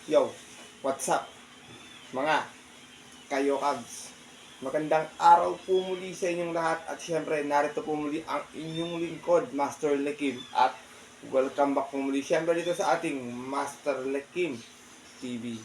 Yo, what's up mga kayo Cubs? Magandang araw po muli sa inyong lahat at syempre narito po muli ang inyong lingkod, Master Lekim, at welcome back po muli syempre dito sa ating Master Lekim TV.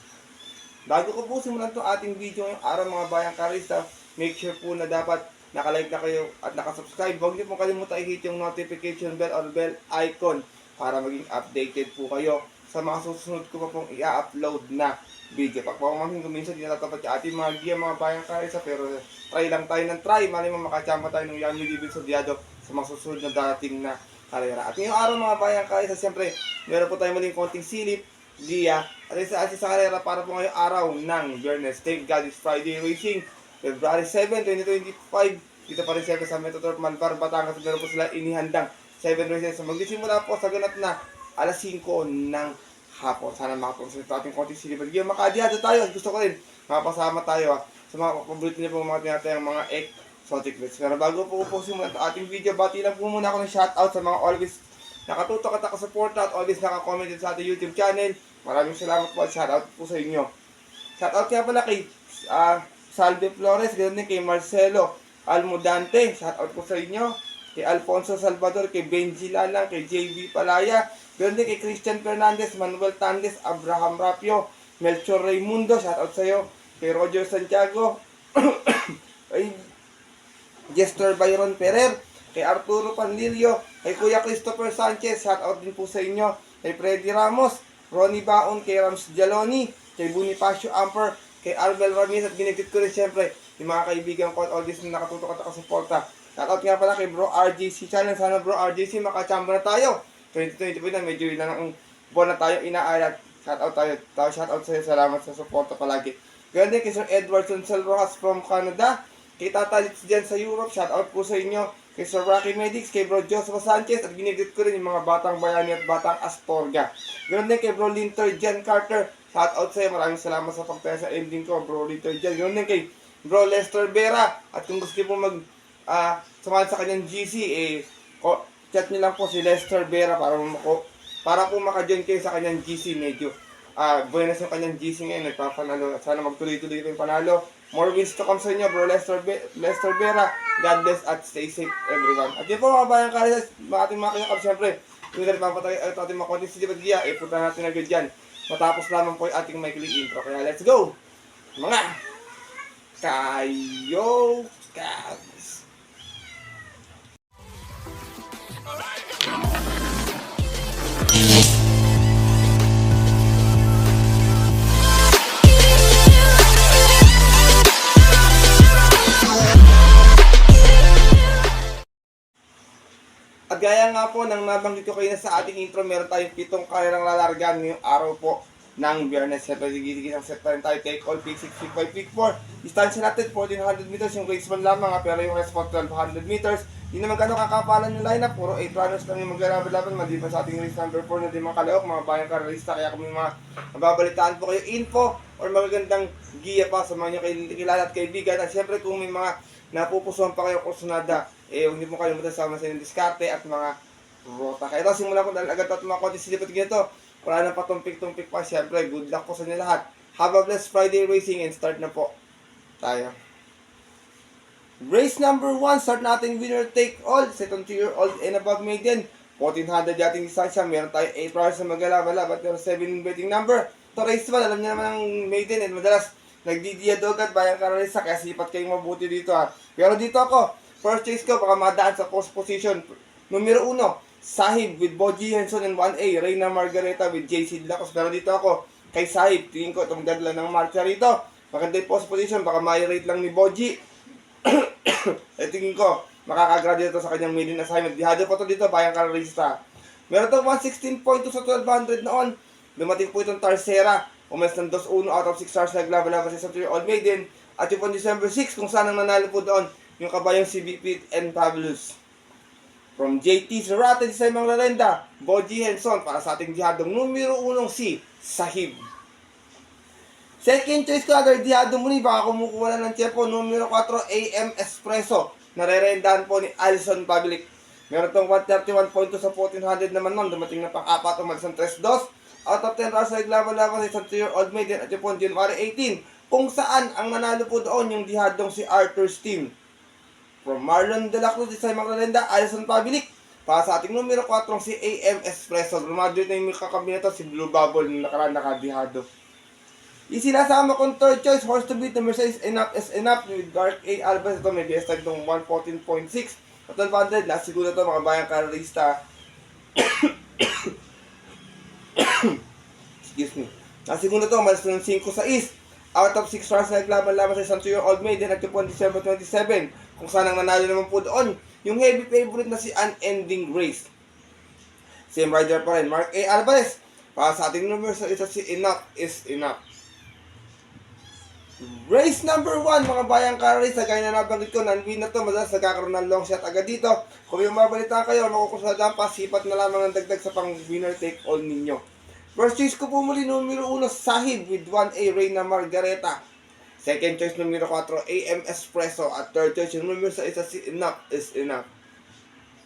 Bago ko po simulan itong ating video ngayong araw mga bayang karista, make sure po na dapat nakalike na kayo at nakasubscribe. Huwag niyo pong kalimutan i-hit yung notification bell or bell icon para maging updated po kayo sa mga susunod ko pa pong i-upload na video. Pagpapamahin ko minsan di natatapat yung ating mga giya mga bayang karisa, pero try lang tayo ng try. Mali mo makachamba tayo ng Yanyo Living Sodyado sa mga susunod na dating na karera. At ngayong araw mga bayang karisa, siyempre meron po tayo maling konting silip, giya, at isa sa karera para po ngayong araw ng Biyernes. Thank God it's Friday Racing, February 7, 2025. Dito pa rin siyempre sa Metoturf Malbar, Batangas. Meron po sila inihandang 7 races. So magsisimula po sa ganap na alas 5 ng hapon. Sana makapunod sa ating konting silip. Hindi makadiyado tayo. Gusto ko rin makapasama tayo sa mga paborito niyo po mga tinatayang mga exotic bets. Pero bago po simulan ang ating video, bati lang po muna ako ng shoutout sa mga always nakatutok at nakasuporta at always nakakomment sa ating YouTube channel. Maraming salamat po at shoutout po sa inyo. Shoutout kaya pala kay Salve Flores, ganoon din kay Marcelo Almudante. Shoutout po sa inyo. Kay Alfonso Salvador, kay Benji Lalang, kay JB Palaya, ganoon din kay Christian Fernandez, Manuel Tandes, Abraham Rapio, Melchor Raimundo, shoutout sa iyo, kay Roger Santiago, kay Jester Byron Ferrer, kay Arturo Panlilio, kay Kuya Christopher Sanchez, shoutout din po sa inyo, kay Freddy Ramos, Ronnie Baon, kay Rams Jaloni, kay Bonifacio Amper, kay Arbel Ramirez, at binigit ko rin siyempre yung mga kaibigan ko at all this na nakatutok at nakasuporta. Shoutout nga pala kay Bro RJC Channel. Sana Bro RJC makachamba na tayo. 2025 na, medyo ilan ang buwan na tayo inaalat. Shoutout tayo. Shoutout sa iyo. Salamat sa suporta palagi. Ganyan din kay Sir Edward Sonsel Rojas from Canada. Kay Tata Litz dyan sa Europe. Shoutout po sa inyo. Kay Sir Rocky Medics. Kay Bro Joseph Sanchez. At ginigit ko rin yung mga Batang Bayani at Batang Astorga. Ganyan din kay Bro Linter Jan Carter. Shoutout sa iyo. Maraming salamat sa pagtaya sa ending ko, Bro Linter Jan. Ganyan din kay Bro Lester Vera. At kung gusto niyo po sumali sa kanyang GC, chat niyo lang po si Lester Vera para po maka-join kayo sa kanyang GC. Medyo buenas yung kanyang GC ngayon, nagpapanalo. Sana magtuloy-tuloy yung panalo. More wins to come sa inyo, Bro Lester Vera. God bless at stay safe everyone. At yun po mga bayang karisas, ating mga kanyang siyempre, kung na papatay at ating mga konting silip at giya, punta natin agad dyan. Matapos lamang po yung ating maikling intro. Kaya let's go! Mga kayo Cubs! At gaya nga po nang nabanggit ko kayo na sa ating intro, meron tayong 7 karerang lalargan ngayong araw po ng Biyernes. Siyempre, digigit ang set pa rin tayo. Take all, pick 6, pick 5, pick 4. Distansya natin, 1400 meters. Yung race man lamang, pero yung rest po, 1200 meters. Hindi naman gano'ng kakapalan yung lineup. Puro 8 runners lang yung maglalaban-laban. Maliban sa ating race number 4 na di mga kalaok, mga bayang karalista. Kaya kung may mga mababalitaan po kayo info or magagandang giya pa sa mga kilala at kaibigan. At siyempre, kung may mga napupusuhan pa kayo kursunada, hindi mo kayo matasama sa inyong diskarte at mga rota. Kaya ito, simulan ko dahil agad at mga konti silipat ganito. Wala nang patumpik-tumpik pa. Siyempre, good luck po sa inyo lahat. Have a blessed Friday racing and start na po tayo. Race number 1, start natin winner take all. 72-year-old and above maiden. 1400 yating distansya. Meron tayo 8 runners na maglalaban-laban. Pero 7 betting number. Ito race 1, alam niyo naman ang maiden and madalas nagdidiyadog at bayang karalisa. Kaya sipat kayong mabuti dito Pero dito ako, first choice ko, baka madaan sa post position. Numero 1, Sahib with Boji Henson and 1A, Reyna Margareta with JC Lacos. Pero dito ako, kay Sahib, tingin ko itong gadla ng marcha rito. Maganda yung post position, baka may rate lang ni Boji. Tingin ko, makakagraduate ito sa kanyang maiden assignment. Dihado po ito dito, bayang karalista. Meron itong 116.2 sa 1200 noon. Dumating po itong Tarsera. Umalis ng 2-1 out of 6 stars naglaban-laban sa 7-year-old maiden. At yung po December 6, kung saan ang nanalo po doon, yung kabayang si BP and Pablos. From JT Zarate sa Mang Larenda, Boji Henson para sa ating dihadong numero 1 si Sahib. Second choice ko, agad dihado muli, baka kumukuha na ng tiyempo, numero 4 AM Espresso. Narerendahan po ni Alison Public. Meron tong 131.2 sa 1400 naman nun, dumating na pang-4, umalis ng 3-2. out of 10 rounds na naglaban-laban sa isang 2-year-old maiden at yung po January 18, kung saan ang nanalo po doon yung dihadong si Arthur's team. From Marlon De La Cruz, Isay Maglalenda, Alison Pabilik. Para sa ating numero 4, si AM Espresso. Graduate na yung kakampi nito, si Blue Bubble, na nakaraan nakadihado. Isinasama kong third choice, horse to beat, number 6, Enough is Enough, with Dark A. Albas. Ito may BS tag itong 114.6. At 1200, last siguro ito, mga bayang karalista. Excuse me. Last siguro ito, malas ng 5-6. Out of 6 rounds na naglaban-laban sa isang 2-year-old maiden at yung po December 27, kung saan ang nanalo naman po doon, yung heavy favorite na si Unending Grace. Same rider pa rin, Mark A. Alvarez. Para sa ating numero sa isa, si Enough is Enough. Race number 1, mga bayang kararis, sa gaya na nabanggit ko, non-win na to, madalas nagkakaroon ng long shot agad dito. Kung yung mabalitaan kayo, makukusadahan pa, sipat na lamang ang dagdag sa pang winner take all ninyo. First choice ko po muli, numero 1, Sahib with 1A, Reyna Margareta. Second choice, numero 4, AM Espresso. At third choice, yung numero sa isa, si Enough is Enough.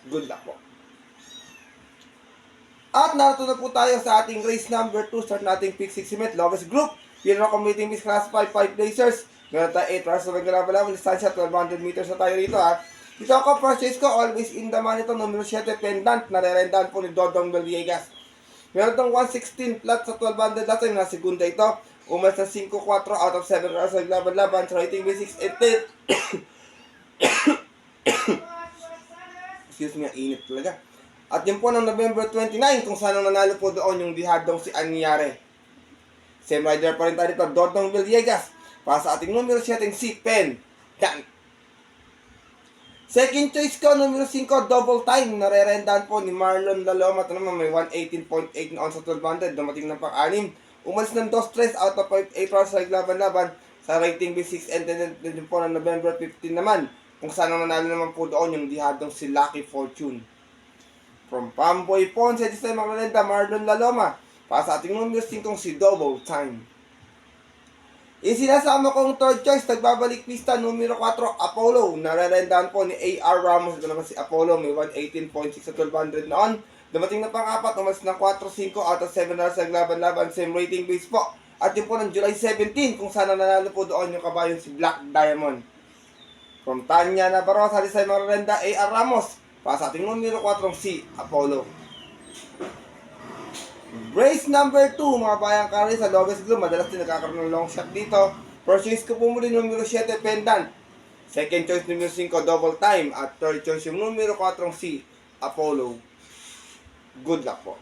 Good luck po. At narito na po tayo sa ating race number 2. Start nating pick 6 cement, lowest group. Pinaka committing miss class 5 placers. Meron tayo 8 rounds na magkalaban-laban. Distansya 1200 meters na tayo dito ha. Dito ako, first choice ko, always in the money ito. Numero 7, pendant. Narerendahan po ni Dodong Villegas. Meron itong 116 flat sa 1200 last time na segunda ito. Umas na 5-4 out of 7 rounds naglaban-laban. So rating may 6-8. Excuse me, init talaga. At yun po ng November 29, kung saan nanalo po doon yung dihadong si Anyare. Same rider pa rin tayo dito, Dodong Villegas. Para sa ating numero 7, si Pen Dan. Second choice ko, numero 5, double time. Narerendahan po ni Marlon Laloma. Ito naman may 118.8 na on sa 1200. Dumating ng pang-anim. Umalis ng 2-3 out of 8 rounds sa naglaban-laban. Sa rating B6 and then po ng November 15 naman. Kung saan ang nanalo naman po doon yung dihadong si Lucky Fortune. From Pamboy Ponce, this time Maglalenda, Marlon Laloma. Para sa ating numero 5, si Double Time. Isinasama kong third choice, nagbabalik pista, numero 4, Apollo. Nararendahan po ni A.R. Ramos. Ito naman si Apollo, may 118.6 sa 1200 noon. Dumating na pang-apat, umalis ng 4-5 out of 7 rounds naglaban-laban, same rating base po. At yun po ng July 17, kung saan nanalo po doon yung kabayon si Black Diamond. From Tanya Navarro, sa Rizal Mararenda, A.R. Ramos. Para sa ating numero 4, si Apollo. Race number 2, mga bayang kari sa lowest group. Madalas din nagkakaroon ng long shot dito. First choice ko po muli, numero 7, pendant. Second choice, numero 5, double time. At third choice, yung numero 4, si Apollo. Good luck po.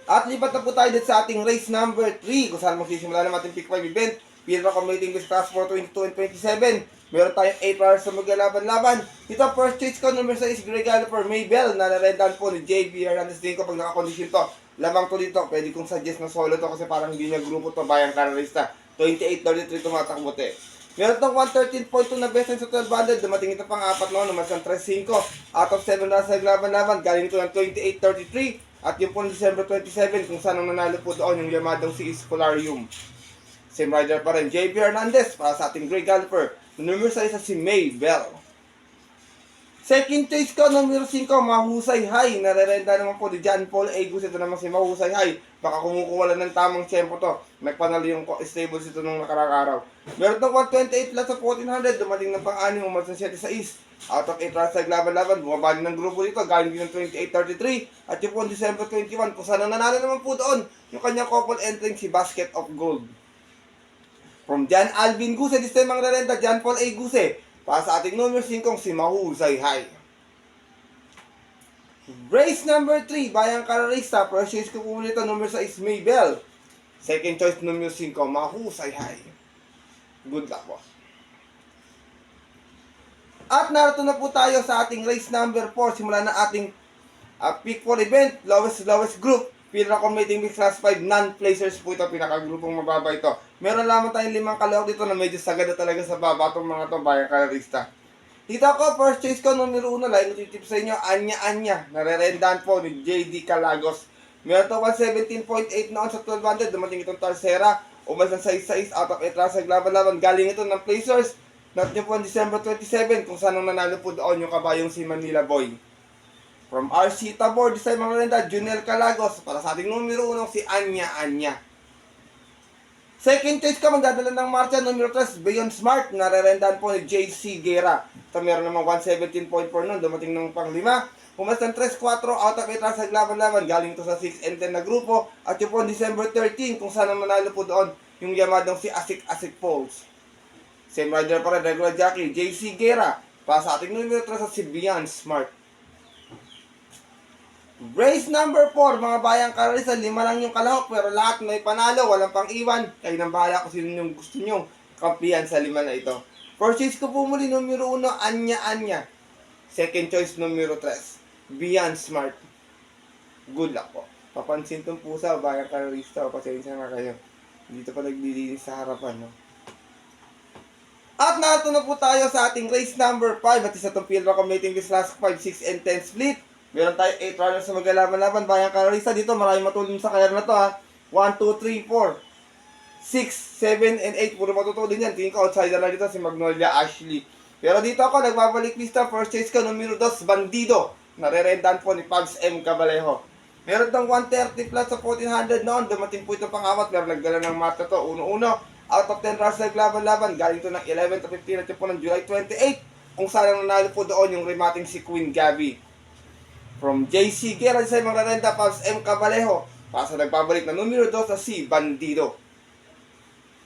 At lipat na po tayo dito sa ating race number 3, kung saan magsisimula naman ating pick 5 event. Pinaka committing with class 4, 22 and 27. Meron tayong 8 hours na maglalaban-laban. Ito, first choice ko, number 6, Greg Gallagher, Maybell. Nanarendahan po ni JB Hernandez din ko pag nakakondisyon to. Lamang to dito, pwede kong suggest na solo to kasi parang hindi niya grupo to, bayang karalista. 28-33 tumatakbo te. Meron tong 113.2 na best sa 1200. Dumating ito pang 4 noon, naman sa 3-5. Out of 7 rounds na naglaban-laban. Galing ito ng 28-33. At yung po December 27, kung saan ang nanalo po doon yung yamadong si Escolarium. Same rider pa rin, JB Hernandez. Para sa ating Greg Gallagher. Numero 6 si Maybell. Second choice ko, numero 5, Mahusay High. Narerenda naman po ni John Paul A. Gus. Ito naman si Mahusay High. Baka kumukuha lang ng tamang tempo to. Nagpanalo yung stables ito nung nakarang araw. Meron itong 128 plus sa 1400. Dumating ng pang-anim, umalis ng 7-6. Out of 8 rounds naglaban-laban. Bumabali ng grupo dito. Galing din ng 28-33. At yung po December 21. Kung saan nanalo naman po doon yung kanyang couple entering si Basket of Gold. From John Alvin Guse, this time ang rerenta, John Paul A. Guse. Para sa ating numero 5, si Mahusay High. Race number 3, bayang kararista. First choice ko po ulit, numero 6, Maybell. Second choice, numero 5, Mahusay High. Good luck po. At narito na po tayo sa ating race number 4. Simula na ating pick 4 event, lowest group. Pinaka-committing mix class 5, non-placers po ito, pinaka-grupong mababa ito. Meron lamang tayong 5 kalawag dito na medyo sagada talaga sa baba itong mga itong bayang kararista. Dito ako, first choice ko, numero 1, like tip sa inyo, Anya. Narerendahan po ni JD Calagos. Meron ito 117.8 noon sa 1200, dumating itong Tarsera. Umalis ng 6-6 out of 8 rounds naglaban-laban. Galing ito ng placers. Not nyo po December 27, kung saan nanalo po doon yung kabayong si Manila Boy. From RC Tabor, Disay Mangalenda, Junel Calagos. Para sa ating numero 1, si Anya Anya. Second choice ka, magdadala ng marcha, numero 3, Beyond Smart. Narerendahan po ni JC Guerra. Ito meron namang 117.4 nun, dumating ng pang-5. Pumas ng 3-4, out of 8 sa laban-laban. Galing to sa 6 and 10 na grupo. At yun po, December 13, kung saan ang manalo po doon, yung yamadong si Asik Falls. Same rider pa rin, regular jockey, JC Guerra. Para sa ating numero 3 sa si Beyond Smart. Race number 4, mga bayang karalisa, 5 lang yung kalahok, pero lahat may panalo, walang pang iwan. Kayo nang bahala kung sino yung gusto nyong kampiyan sa 5 na ito. First choice ko po muli, numero 1, Anya Anya. Second choice, numero 3, Beyond Smart. Good luck po. Papansin tong pusa, bayang karalista, pasensya na kayo. Dito pa naglilinis sa harapan, no? At narito na po tayo sa ating race number 5, at isa itong field accommodating this last 5, 6, and 10 split. Meron tayo 8 runners sa maglalaban-laban. Bayang karalista dito, maraming matulong sa kayar na to ha. 1, 2, 3, 4, 6, 7, and 8. Puro matutulong yan. Tingin ko outsider na dito si Magnolia Ashley. Pero dito ako, nagbabalik lista. First choice ko, numero 2, Bandido. Narerendahan po ni Pabs M. Cabalejo. Meron tong 130 plus sa 1400 noon. Dumating po ito pang-awat. Pero nagdala ng mata to. Uno-uno. Out of 10 runners sa naglaban-laban. Galing to ng 11 to 15 at po ng July 28. Kung saan nanalo po doon yung remating si Queen Gabby. From JC Guerra sa mga renta, Pabs M. Cabalejo. Para sa nagbabalik na numero 2 sa si Bandido.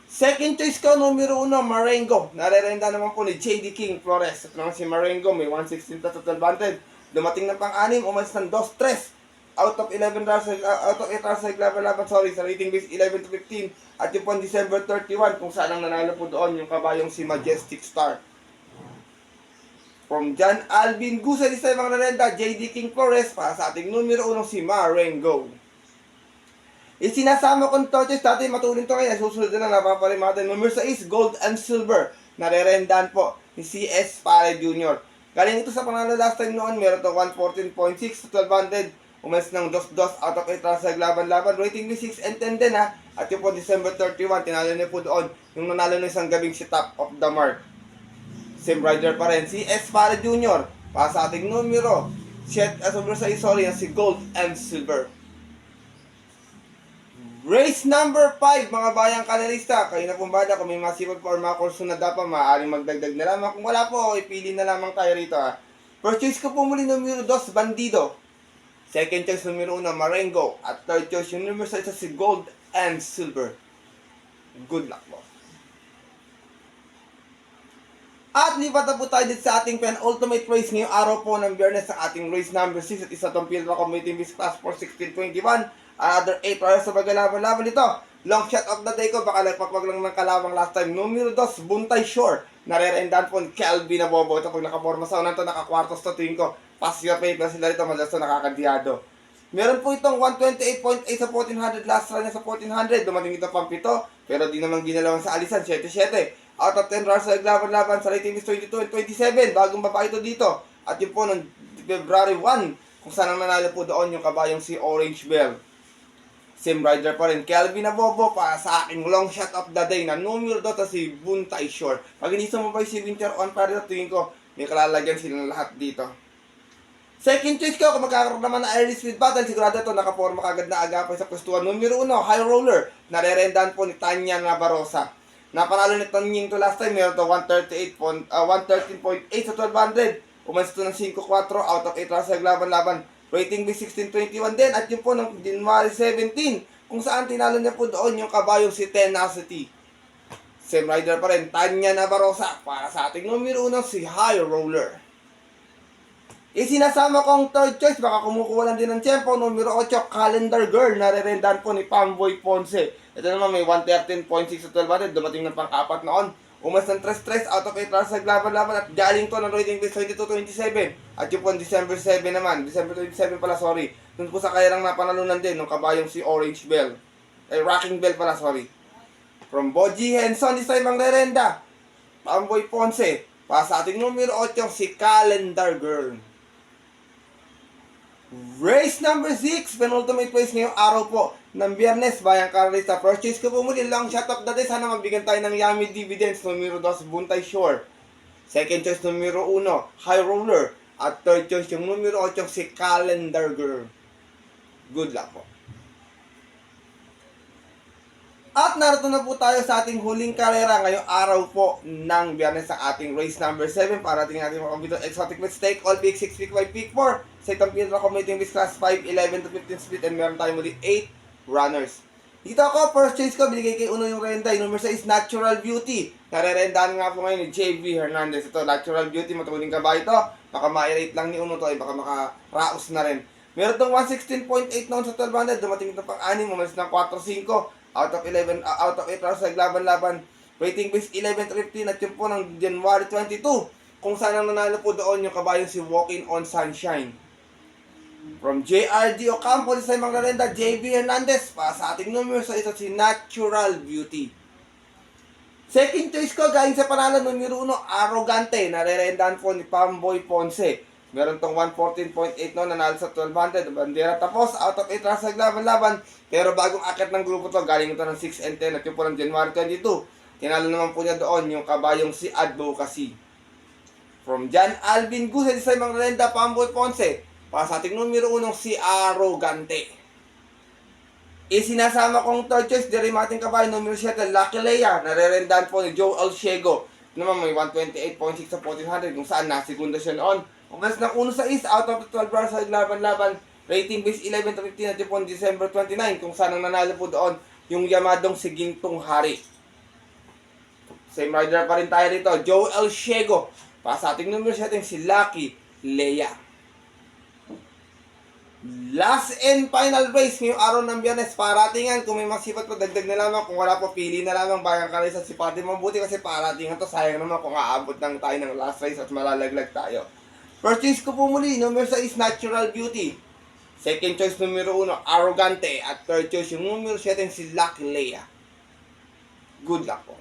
Second choice ko, numero 1, Marengo. Narerenda naman po ni JD King Flores. Ito naman si Marengo, may 116 total advantage. Dumating ng pang-6, umalis ng 2-3. Out of 8 runs sa laban-laban, sa rating base 11 to 15. At yung po December 31, kung saan ang nanalo po doon yung kabayong si Majestic Star. From John Alvin Gusel, isa yung mga narenda, JD King Flores, para sa ating numero 1 si Marengo. Isinasama kong torches, dati matulin to ngayon, susunod na napapalimatan. Numero 6, Gold and Silver, narerendahan po ni CS Pare Jr. Galing ito sa panalo last time noon, meron to 114.6 to 1200, umalis ng 2-2 out of 8 runs sa laban-laban, rating ni 6 and 10 din ha. At yung po December 31, tinalo niya po doon, yung nanalo na isang gabing si Top of the Mark. Same rider pa rin, si S. Pare Jr. Para sa ating numero, numero 6, si Gold and Silver. Race number 5, mga bayang kanalista. Kayo na pong bala, kung may masipag po or mga kurso na dapat, maaaring magdagdag na lamang. Kung wala po, ipili na lamang tayo rito ha. First choice ko po muli, numero 2, Bandido. Second choice, numero 1, Marengo. At third choice, yung numero 6, si Gold and Silver. Good luck po. At lipat na po tayo dito sa ating penultimate race ngayong araw po ng Biyernes sa ating race number 6 at isa itong field accommodating this class for 1621. Another 8 hours sa magalaban-laban dito. Long shot of the day ko, baka nagpapag lang ng kalawang last time. Numero 2, Buntay Shore. Narerendahan po ni Kelvin na bobo. Ito pag nakaporma sa unan to, nakakwartos to tingin ko. Pass your paper sila dito, madalas to nakakadiyado. Meron po itong 128.8 sa 1400, last run niya sa 1400. Dumating ito pang 7, pero di naman ginalawan sa alisan, 7-7. Out of 10 runs sa naglaban-laban sa rating is 22 and 27. Bagong babae ito dito. At yun po noong February 1, kung saan ang nanalo po doon yung kabayong si Orange Bell. Same rider pa rin, Kelvin Abobo, para sa aking long shot of the day na numero 2 si Buntay Shore. Pag inisa mo pa si Winter on para tingin ko, may kalalagyan silang lahat dito. Second choice ko, kung magkakaroon naman na early speed battle, sigurado ito nakaporma kagad na agapay sa pwestuhan. Numero 1, High Roller, narerendahan po ni Tanya Navarroza. Napanalo ni Tanying to last time, meron to 113.8 sa 1200. Umalis ito ng 5-4 out of 8 runs sa laban-laban. Rating B 1621 din. At yun po ng January 17, kung saan tinalo niya po doon yung kabayong si Tenacity. Same rider pa rin, Tanya Navarroza. Para sa ating numero 1, si High Roller. Isinasama kong third choice, baka kumukuha lang din ng tiyempo, numero 8, Calendar Girl, narerendahan po ni Pamboy Ponce. Ito naman may 113.6 sa 1200, dumating ng pang-4 noon. Umas ng 3-3 out of 8 runs sa laban-laban at galing to ng rating base 22-27. At yung po December 7 naman, December 27 pala, sorry. Doon po sa kayarang napanalunan din, nung kabayong si Orange Bell. Rocking Bell pala, sorry. From Boji Henson, isa yung rerenda. Pamboy Ponce, para sa ating numero 8, si Calendar Girl. Race number 6, penultimate race ngayong araw po ng Biyernes, bayang karalista. First choice ko po muli, long shot of the day. Sana mabigyan tayo ng yummy dividends. Numero 2, Buntay Shore. Second choice, numero 1, High Roller. At third choice, yung numero 8, si Calendar Girl. Good luck po. At narito na po tayo sa ating huling karera ngayong araw po ng Biyernes sa ating race number 7 para tingnan natin mga computer exotic with stake, all pick 6, pick 5, pick 4. Sa itong pinaka-committing with class 5, 11 to 15 split and meron tayo muli 8 runners. Dito ako, first choice ko, binigay kay Uno yung renda. Yung number 6 is Natural Beauty. Narerendahan nga po ngayon ni JV Hernandez. Ito, Natural Beauty, matuling kabayo ito. Baka ma-rate lang ni Uno to, ay baka makaraos na rin. Meron itong 116.8 noon sa 1200. Dumating ito pang 6, umalis ng 4.5. Out of 8 rounds sa laban-laban. Rating base 11-15 at yun po ng January 22. Kung saan ang nanalo po doon yung kabayong si Walking on Sunshine. From JRD Ocampo, sa mga renda, JV Hernandez. Para sa ating numero sa isa si Natural Beauty. Second choice ko, galing sa panalo, numero 1, Arrogante. Narerendahan po ni Pamboy Ponce. Meron tong 114.8 no, nanalo sa 1200. Bandera tapos, out of 8 rounds sa laban-laban. Pero bagong akit ng grupo to, galing ito ng 6 and 10 at yun po ng January 22. Tinalo naman po niya doon yung kabayong si Advocacy. From John Alvin Guse, sa mga renda, Pamboy Ponce. Para sa ating numero 1, si Arrogante. Isinasama kong third choice, di rin ating kabayo, numero 7, Lucky Leia. Narerendahan po ni Joe Alciego. Naman may 128.6 sa 1400 kung saan nasigunda siya noon. Umalis ng 1 sa East, out of the 12 rounds sa laban-laban. Rating base 11-15 at yun December 29 kung saan ang nanalo po doon yung Yamadong Sigintong Hari. Same rider pa rin tayo rito, Joe Alciego. Para sa ating numero 7, si Lucky Leia. Last and final race ngayong araw ng Biyernes. Paratingan, kung may masipat po, dagdag na lamang. Kung wala po, pili na lamang. Bayang Karis at si Pati. Mabuti kasi paratingan to. Sayang naman kung aabot lang tayo ng last race at malalaglag tayo. First choice ko po muli, numero 6, Natural Beauty. Second choice, numero 1, Arrogante. At third choice, yung numero 7, si Lucky Leia. Good luck po.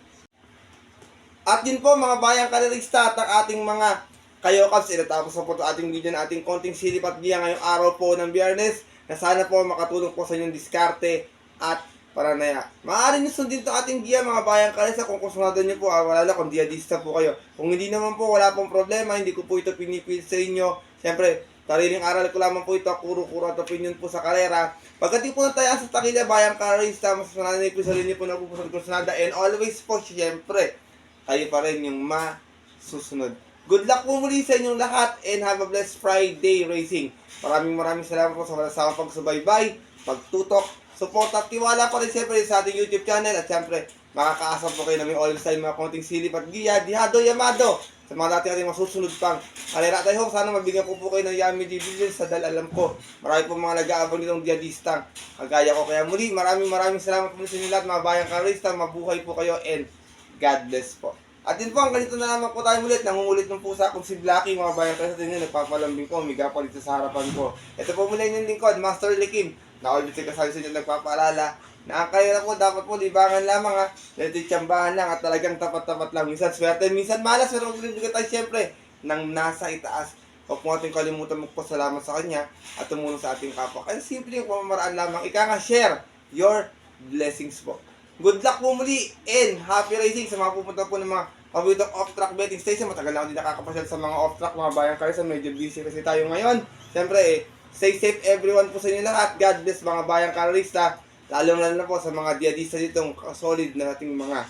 At yun po mga bayang karerista at ang ating mga Kayokaps, itatapos na po ito ating video na ating konting silip at giya ngayong araw po ng Biyernes na sana po makatulong po sa inyong diskarte at paranaya. Maaari nyo sundin ito ating giya mga bayang karesa kung kusunado nyo po, wala lang kung diadista po kayo. Kung hindi naman po, wala pong problema, hindi ko po ito pinipilit sa inyo. Siyempre, sariling aral ko lamang po ito, kuro-kuro at opinion po sa karera. Pagkati po na tayo sa takilya, bayang karesta, mas mananay po sa linya po na pupusan ko sunada. And always po, siyempre, kayo pa rin yung masusunod. Good luck po muli sa inyong lahat and have a blessed Friday racing. Maraming salamat po sa walang sawang pagsubaybay, pagtutok, support at tiwala pa rin siyempre sa ating YouTube channel. At siyempre, makakaasap po kayo na may always tayo mga konting silip at giya, dihado, yamado. Sa mga dati natin masusunod pang kalera tayo. Sana mabigyan ko po kayo ng yummy division sa dahil alam ko marami po mga nag-aabang nitong diadistang kagaya ko. Kaya muli, maraming salamat po sa inyo lahat mga bayang karista. Mabuhay po kayo and God bless po. At yun po, ang ganito na naman po tayo ulit. Nangungulit ng pusa kung si Blacky, mga bayan kayo sa tingin, nagpapalambing ko, umiga pa dito sa harapan ko. Ito po mula yung lingkod, Master Lekim. Na-always kasali sa inyo nagpapaalala na ang karera po dapat po libangan lamang ha. Dito tiyambahan lang at talagang tapat-tapat lang. Minsan swerte, minsan malas, pero magbibigay tayo siyempre ng nasa itaas. Huwag po natin kalimutan magpasalamat sa kanya at tumulong sa ating kapwa. Kaya simple yung pamamaraan lamang. Ika nga, share your blessings po. Good luck po muli and happy racing sa mga pupunta po ng mga pabitong off-track betting station. Matagal na ako din nakakapasyal sa mga off-track mga bayang karisa. Medyo busy kasi tayo ngayon. Siyempre stay safe everyone po sa inyo lahat. God bless mga bayang karista. Lalo na po sa mga diadista ditong solid na nating mga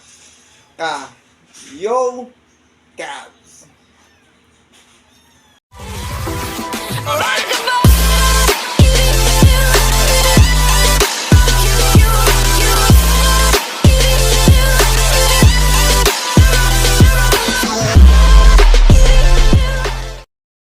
Kayokaps.